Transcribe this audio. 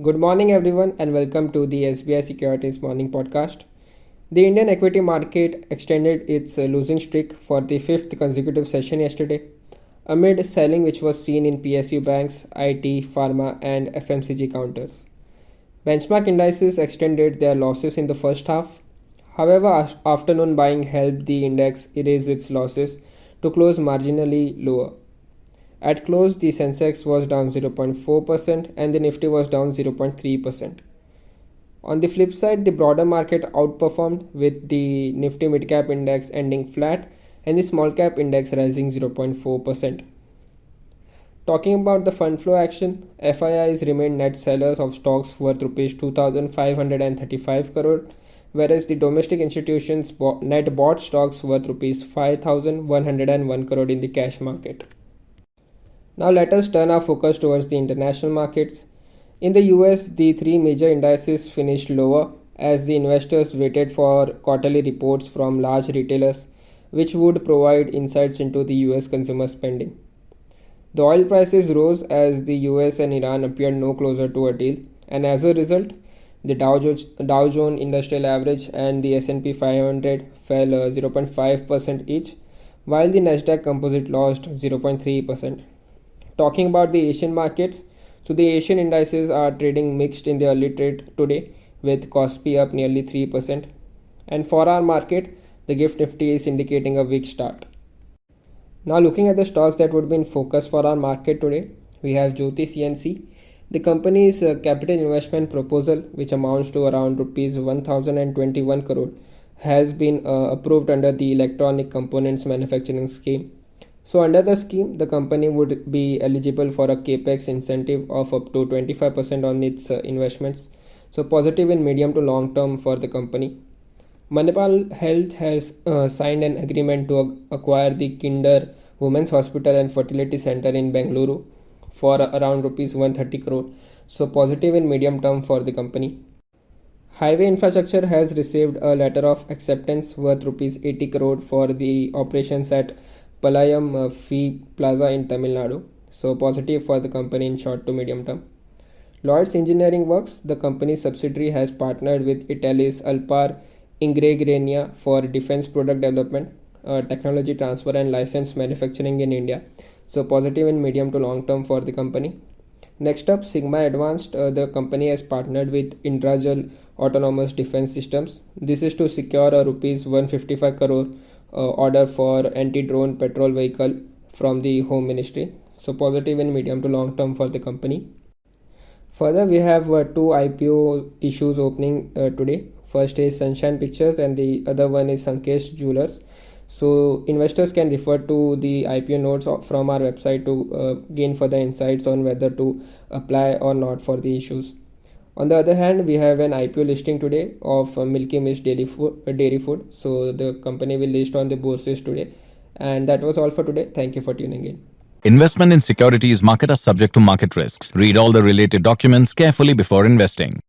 Good morning, everyone, and welcome to the SBI Securities Morning Podcast. The Indian equity market extended its losing streak for the fifth consecutive session yesterday, amid selling which was seen in PSU banks, IT, pharma, and FMCG counters. Benchmark indices extended their losses in the first half. However, afternoon buying helped the index erase its losses to close marginally lower. At close, the Sensex was down 0.4% and the Nifty was down 0.3%. On the flip side, the broader market outperformed with the Nifty Midcap Index ending flat and the Small Cap Index rising 0.4%. Talking about the fund flow action, FIIs remained net sellers of stocks worth Rs 2,535 crore, whereas the domestic institutions net bought stocks worth Rs 5,101 crore in the cash market. Now let us turn our focus towards the international markets. In the US, the three major indices finished lower as the investors waited for quarterly reports from large retailers, which would provide insights into the US consumer spending. The oil prices rose as the US and Iran appeared no closer to a deal, and as a result, the Dow Jones Industrial Average and the S&P 500 fell 0.5% each, while the Nasdaq Composite lost 0.3%. Talking about the Asian markets, so the Asian indices are trading mixed in the early trade today, with Kospi up nearly 3%. And for our market, the Gift Nifty is indicating a weak start. Now looking at the stocks that would be in focus for our market today, we have Jyoti CNC. The company's capital investment proposal, which amounts to around Rs 1021 crore, has been approved under the Electronic Components Manufacturing Scheme. So under the scheme, the company would be eligible for a capex incentive of up to 25% on its investments. So positive in medium to long term for the company. Manipal Health has signed an agreement to acquire the Kinder Women's Hospital and Fertility Center in Bengaluru for around Rs 130 crore. So positive in medium term for the company. Highway Infrastructure has received a letter of acceptance worth Rs 80 crore for the operations at Palayam Fee Plaza in Tamil Nadu. So positive for the company in short to medium term. Lloyds Engineering Works, the company's subsidiary, has partnered with Italy's Alpar Ingegneria for defense product development, technology transfer and license manufacturing in India. So positive in medium to long term for the company. Next up, Sigma Advanced, the company has partnered with Indrajal Autonomous Defense Systems. This is to secure a Rs 155 crore order for anti-drone patrol vehicle from the Home Ministry. So positive in medium to long term for the company. Further, we have two IPO issues opening today. First is Sunshine Pictures and the other one is Sankesh Jewelers. So investors can refer to the IPO notes from our website to gain further insights on whether to apply or not for the issues. On the other hand, we have an IPO listing today of Milky Mist Dairy Food. So the company will list on the bourses today. And that was all for today. Thank you for tuning in. Investment in securities market are subject to market risks. Read all the related documents carefully before investing.